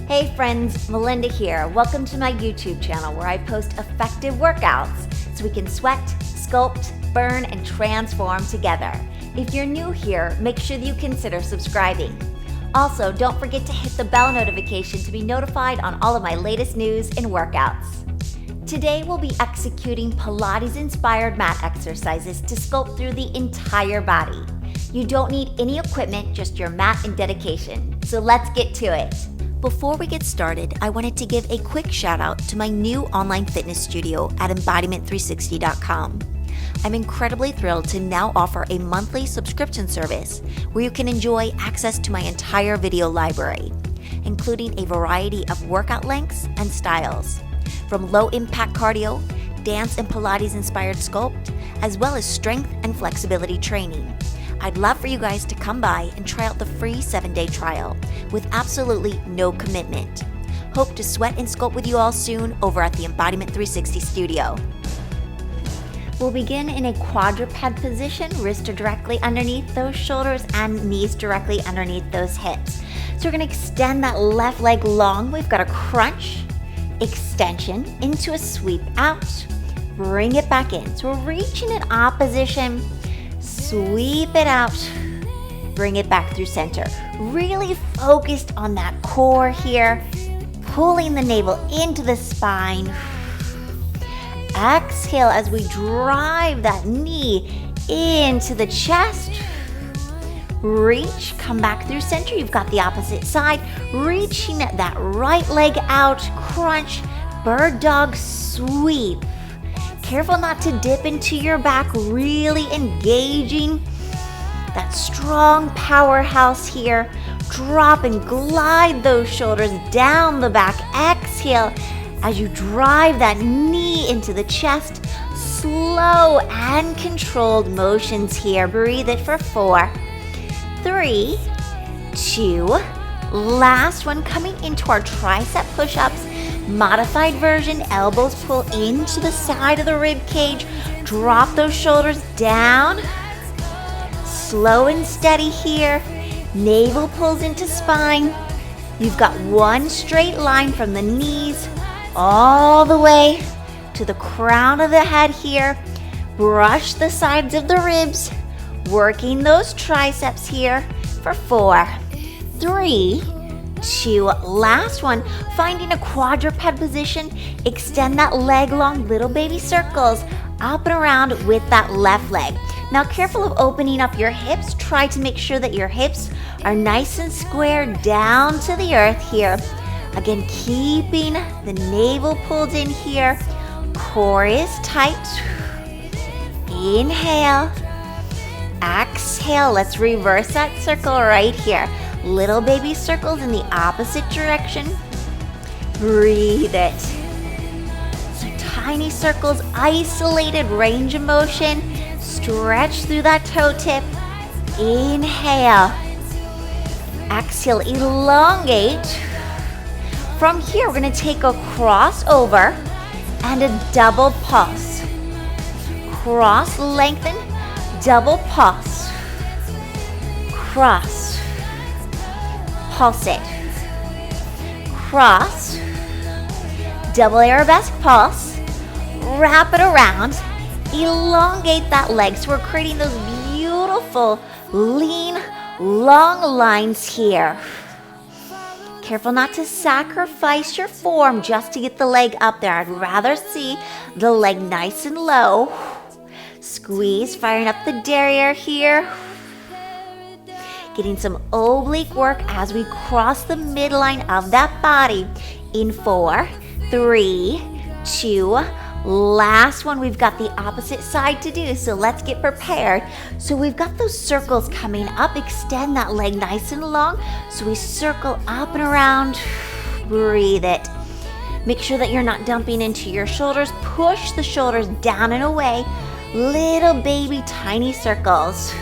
Hey friends, Melinda here. Welcome to my YouTube channel where I post effective workouts so we can sweat, sculpt, burn, and transform together. If you're new here, make sure that you consider subscribing. Also, don't forget to hit the bell notification to be notified on all of my latest news and workouts. Today we'll be executing Pilates-inspired mat exercises to sculpt through the entire body. You don't need any equipment, just your mat and dedication. So let's get to it. Before we get started, I wanted to give a quick shout out to my new online fitness studio at embodiment360.com. I'm incredibly thrilled to now offer a monthly subscription service where you can enjoy access to my entire video library, including a variety of workout lengths and styles, from low-impact cardio, dance and Pilates-inspired sculpt, as well as strength and flexibility training. I'd love for you guys to come by and try out the free 7-day trial with absolutely no commitment. Hope to sweat and sculpt with you all soon over at the Embodiment 360 studio. We'll begin in a quadruped position. Wrists are directly underneath those shoulders and knees directly underneath those hips. So we're going to extend that left leg long. We've got a crunch, extension into a sweep out, bring it back in. So we're reaching in opposition, sweep it out, bring it back through center. Really focused on that core here, pulling the navel into the spine. Exhale as we drive that knee into the chest. Reach, come back through center. You've got the opposite side. Reaching that right leg out, crunch, bird dog, sweep. Careful not to dip into your back, really engaging that strong powerhouse here. Drop and glide those shoulders down the back. Exhale as you drive that knee into the chest. Slow and controlled motions here. Breathe it for 4, 3, 2, last one. Coming into our tricep push-ups. Modified version, elbows pull into the side of the rib cage. Drop those shoulders down. Slow and steady here. Navel pulls into spine. You've got one straight line from the knees all the way to the crown of the head here. Brush the sides of the ribs, working those triceps here for 4, 3, 2, last one. Finding a quadruped position, extend that leg long, little baby circles up and around with that left leg. Now careful of opening up your hips. Try to make sure that your hips are nice and square down to the earth here. Again, keeping the navel pulled in here. Core is tight. Inhale. Exhale. Let's reverse that circle right here. Little baby circles in the opposite direction. Breathe it. So tiny circles, isolated range of motion. Stretch through that toe tip. Inhale. Exhale, elongate. From here, we're going to take a crossover and a double pulse. Cross, lengthen, double pulse. Cross. Pulse it. Cross. Double arabesque pulse. Wrap it around. Elongate that leg. So we're creating those beautiful, lean, long lines here. Careful not to sacrifice your form just to get the leg up there. I'd rather see the leg nice and low. Squeeze, firing up the derriere here. Getting some oblique work as we cross the midline of that body. In 4, 3, 2, last one. We've got the opposite side to do, so let's get prepared. So we've got those circles coming up. Extend that leg nice and long. So we circle up and around. Breathe it. Make sure that you're not dumping into your shoulders. Push the shoulders down and away. Little baby tiny circles.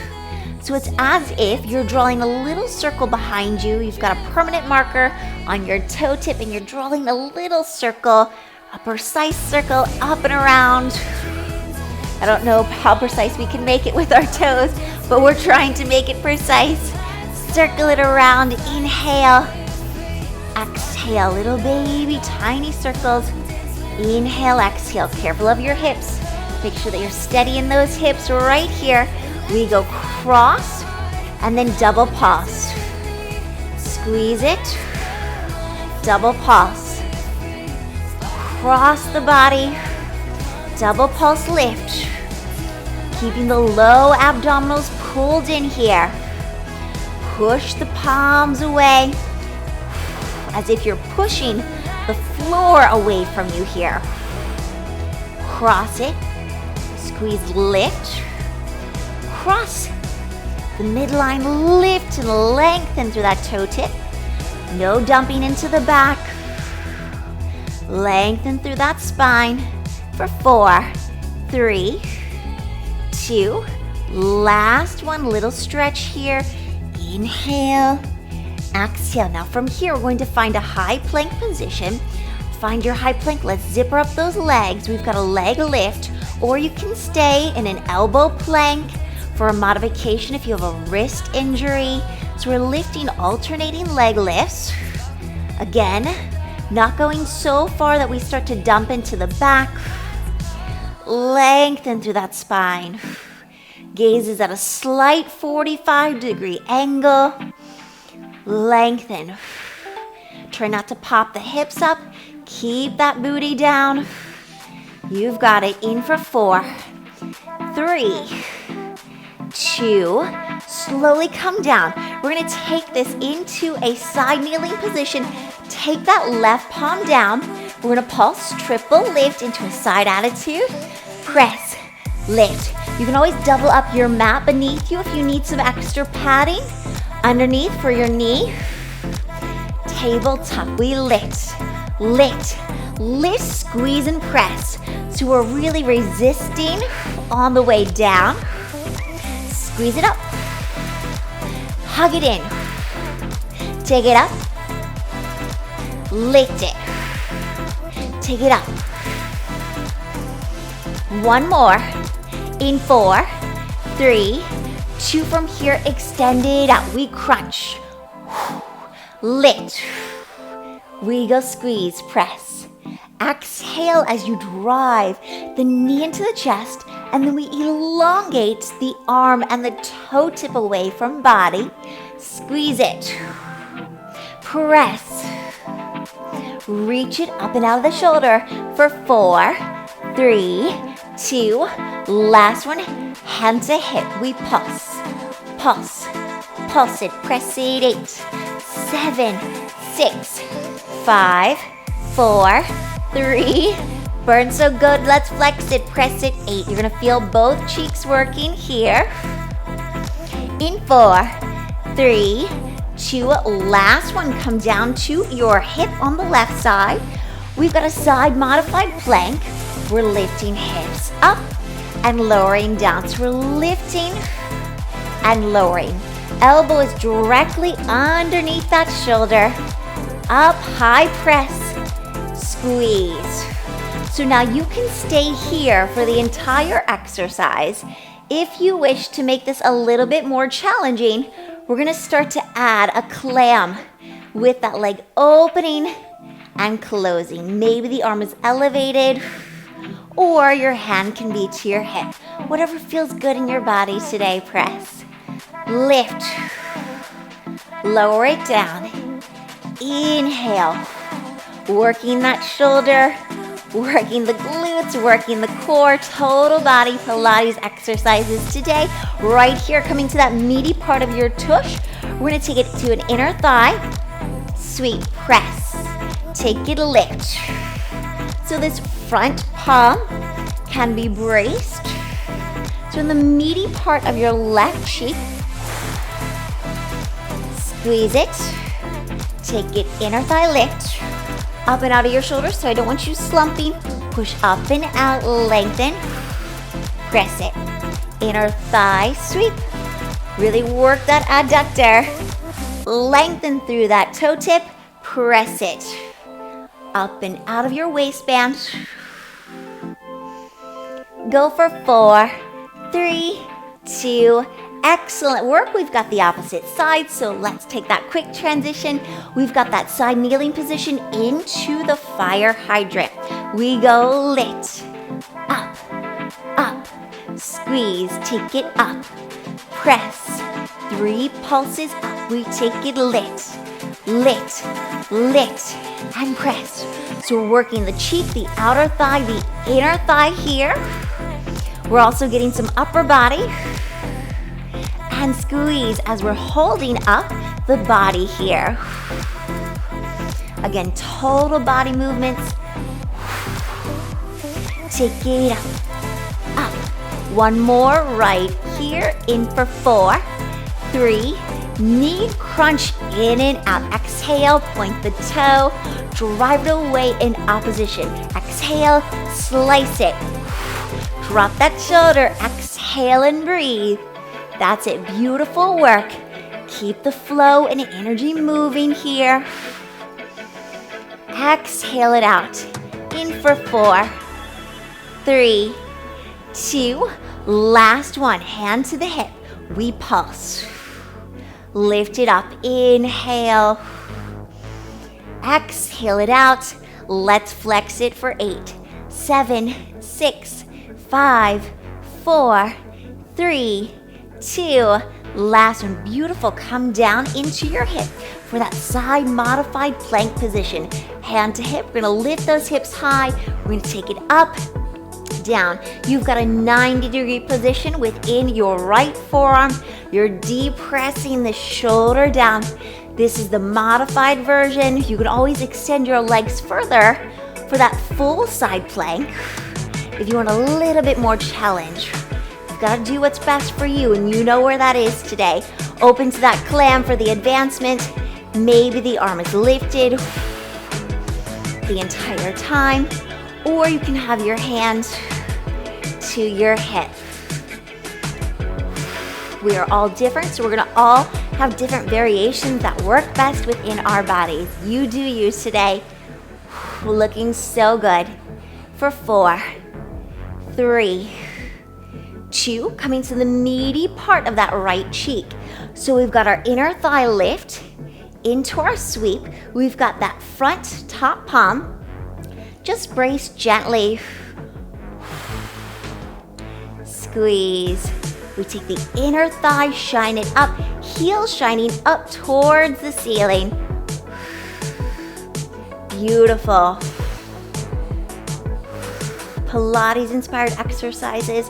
So it's as if you're drawing a little circle behind you. You've got a permanent marker on your toe tip and you're drawing a little circle, a precise circle up and around. I don't know how precise we can make it with our toes, but we're trying to make it precise. Circle it around, inhale. Exhale, little baby, tiny circles. Inhale, exhale. Careful of your hips. Make sure that you're steady in those hips right here. We go cross and then double pulse. Squeeze it. Double pulse. Cross the body. Double pulse lift. Keeping the low abdominals pulled in here. Push the palms away as if you're pushing the floor away from you here. Cross it. Squeeze, lift. Cross the midline, lift and lengthen through that toe tip. No dumping into the back. Lengthen through that spine for 4, 3, 2. Last one, little stretch here. Inhale, exhale. Now from here, we're going to find a high plank position. Find your high plank. Let's zipper up those legs. We've got a leg lift, or you can stay in an elbow plank for a modification if you have a wrist injury. So we're lifting alternating leg lifts. Again, not going so far that we start to dump into the back. Lengthen through that spine. Gaze is at a slight 45-degree angle. Lengthen. Try not to pop the hips up. Keep that booty down. You've got it. In for 4, 3, 2. Slowly come down. We're going to take this into a side kneeling position. Take that left palm down. We're going to pulse triple lift into a side attitude. Press, lift. You can always double up your mat beneath you if you need some extra padding. Underneath for your knee. Tabletop. We lift, lift, lift, squeeze and press. So we're really resisting on the way down. Squeeze it up. Hug it in. Take it up. Lift it. Take it up. One more. In 4, 3, 2. From here, extend it out. We crunch. Lift. We go squeeze, press. Exhale as you drive the knee into the chest, and then we elongate the arm and the toe tip away from body. Squeeze it. Press. Reach it up and out of the shoulder for 4, 3, 2. Last one, hand to hip. We pulse, pulse, pulse it. Press it. 8, 7, 6, 5, 4, 3. Burn so good. Let's flex it. Press it. 8. You're going to feel both cheeks working here. In 4, 3, 2. Last one, come down to your hip on the left side. We've got a side modified plank. We're lifting hips up and lowering down. So we're lifting and lowering. Elbow is directly underneath that shoulder. Up, high press, squeeze. So now you can stay here for the entire exercise. If you wish to make this a little bit more challenging, we're gonna start to add a clam with that leg opening and closing. Maybe the arm is elevated, or your hand can be to your hip. Whatever feels good in your body today, press. Lift. Lower it down. Inhale. Working that shoulder, working the glutes, working the core, total body Pilates exercises today. Right here, coming to that meaty part of your tush. We're gonna take it to an inner thigh. Sweep, press. Take it, lift. So this front palm can be braced. So in the meaty part of your left cheek, squeeze it. Take it, inner thigh lift. Up and out of your shoulders, so I don't want you slumping. Push up and out, lengthen. Press it. Inner thigh sweep. Really work that adductor. Lengthen through that toe tip. Press it. Up and out of your waistband. Go for 4, 3, 2, Excellent work. We've got the opposite side, so let's take that quick transition. We've got that side kneeling position into the fire hydrant. We go lit, up, up, squeeze, take it up, press, 3 pulses up, we take it lit, lit, lit, and press. So we're working the cheek, the outer thigh, the inner thigh here. We're also getting some upper body. And squeeze as we're holding up the body here. Again, total body movements. Take it up, up. One more right here, in for 4, 3, knee crunch in and out. Exhale, point the toe, drive it away in opposition. Exhale, slice it. Drop that shoulder, exhale and breathe. That's it, beautiful work. Keep the flow and energy moving here. Exhale it out. In for 4, 3, 2, last one, hand to the hip. We pulse. Lift it up, inhale. Exhale it out. Let's flex it for 8, 7, 6, 5, 4, 3, 2, last one, beautiful. Come down into your hip for that side modified plank position. Hand to hip, we're gonna lift those hips high. We're gonna take it up, down. You've got a 90-degree position within your right forearm. You're depressing the shoulder down. This is the modified version. You can always extend your legs further for that full side plank if you want a little bit more challenge. Gotta do what's best for you, and you know where that is today. Open to that clam for the advancement. Maybe the arm is lifted the entire time, or you can have your hands to your hip. We are all different, so we're gonna all have different variations that work best within our bodies. You do you today. Looking so good. For 4, 3, 2, coming to the meaty part of that right cheek. So we've got our inner thigh lift into our sweep. We've got that front top palm. Just brace gently. Squeeze. We take the inner thigh, shine it up, heel shining up towards the ceiling. Beautiful. Pilates-inspired exercises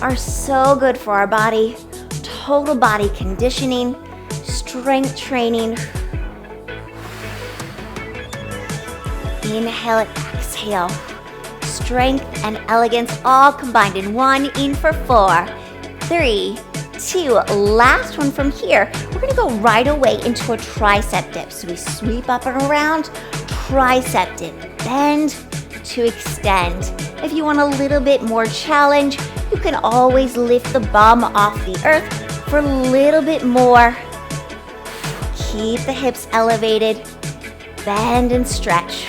are so good for our body. Total body conditioning, strength training. Inhale and exhale. Strength and elegance all combined in one. In for 4, 3, 2. Last one from here. We're gonna go right away into a tricep dip. So we sweep up and around, tricep dip, bend to extend. If you want a little bit more challenge, you can always lift the bum off the earth for a little bit more. Keep the hips elevated, bend and stretch.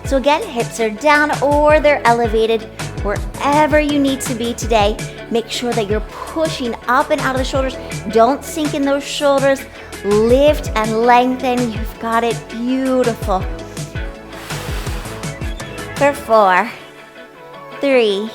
So again, hips are down or they're elevated. Wherever you need to be today, make sure that you're pushing up and out of the shoulders. Don't sink in those shoulders. Lift and lengthen. You've got it. Beautiful. For 4, 3,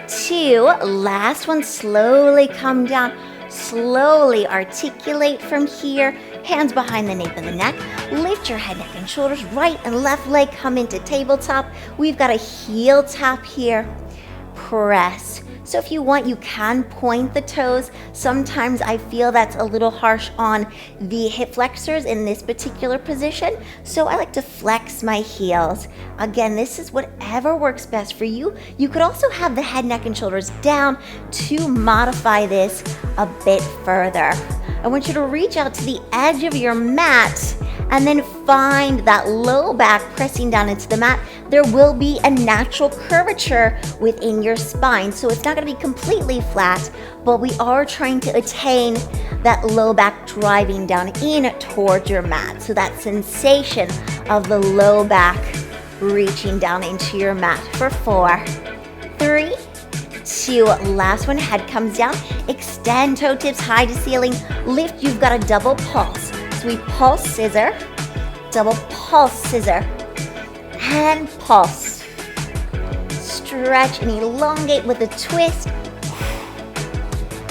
2. Last one, slowly come down. Slowly articulate from here. Hands behind the nape of the neck. Lift your head, neck, and shoulders. Right and left leg come into tabletop. We've got a heel tap here. Press. So if you want, you can point the toes. Sometimes I feel that's a little harsh on the hip flexors in this particular position. So I like to flex my heels. Again, this is whatever works best for you. You could also have the head, neck, and shoulders down to modify this a bit further. I want you to reach out to the edge of your mat and then find that low back pressing down into the mat. There will be a natural curvature within your spine. So it's not gonna be completely flat, but we are trying to attain that low back driving down in towards your mat. So that sensation of the low back reaching down into your mat for 4, 3, 2. Last one, head comes down. Extend toe tips high to ceiling. Lift, you've got a double pulse. So we pulse, scissor, double pulse, scissor, and pulse. Stretch and elongate with a twist.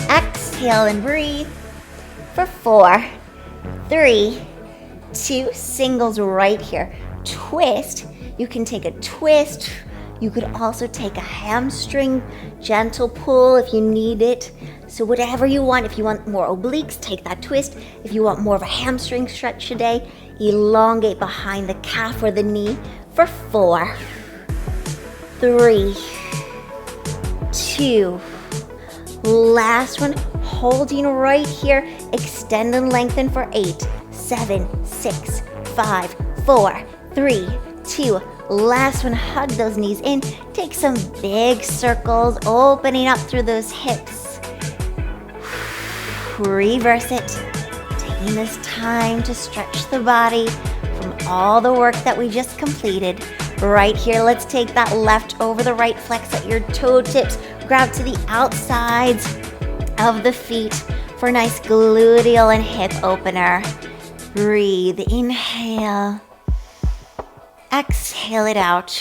Exhale and breathe for 4, 3, 2, singles right here. Twist, you can take a twist. You could also take a hamstring, gentle pull if you need it. So whatever you want. If you want more obliques, take that twist. If you want more of a hamstring stretch today, elongate behind the calf or the knee for 4, 3, 2, last one, holding right here, extend and lengthen for 8, 7, 6, 5, 4, 3, 2, last one, hug those knees in, take some big circles, opening up through those hips. Reverse it, taking this time to stretch the body from all the work that we just completed. Right here, let's take that left over the right, flex at your toe tips, grab to the outsides of the feet for a nice gluteal and hip opener. Breathe, inhale, exhale it out.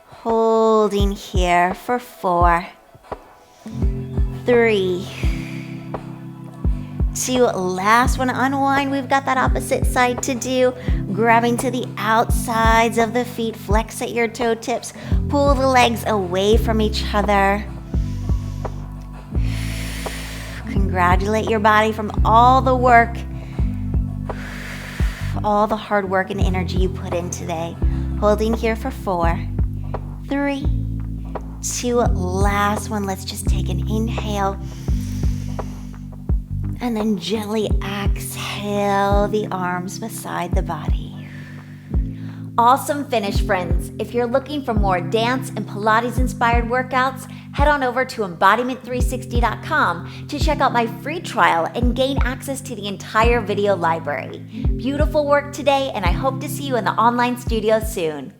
Holding here for 4, 3, 2, last one, unwind. We've got that opposite side to do. Grabbing to the outsides of the feet, flex at your toe tips, pull the legs away from each other. Congratulate your body from all the work, all the hard work and energy you put in today. Holding here for 4, 3, 2, last one. Let's just take an inhale. And then gently exhale the arms beside the body. Awesome finish, friends. If you're looking for more dance and Pilates inspired workouts, head on over to embodiment360.com to check out my free trial and gain access to the entire video library. Beautiful work today, and I hope to see you in the online studio soon.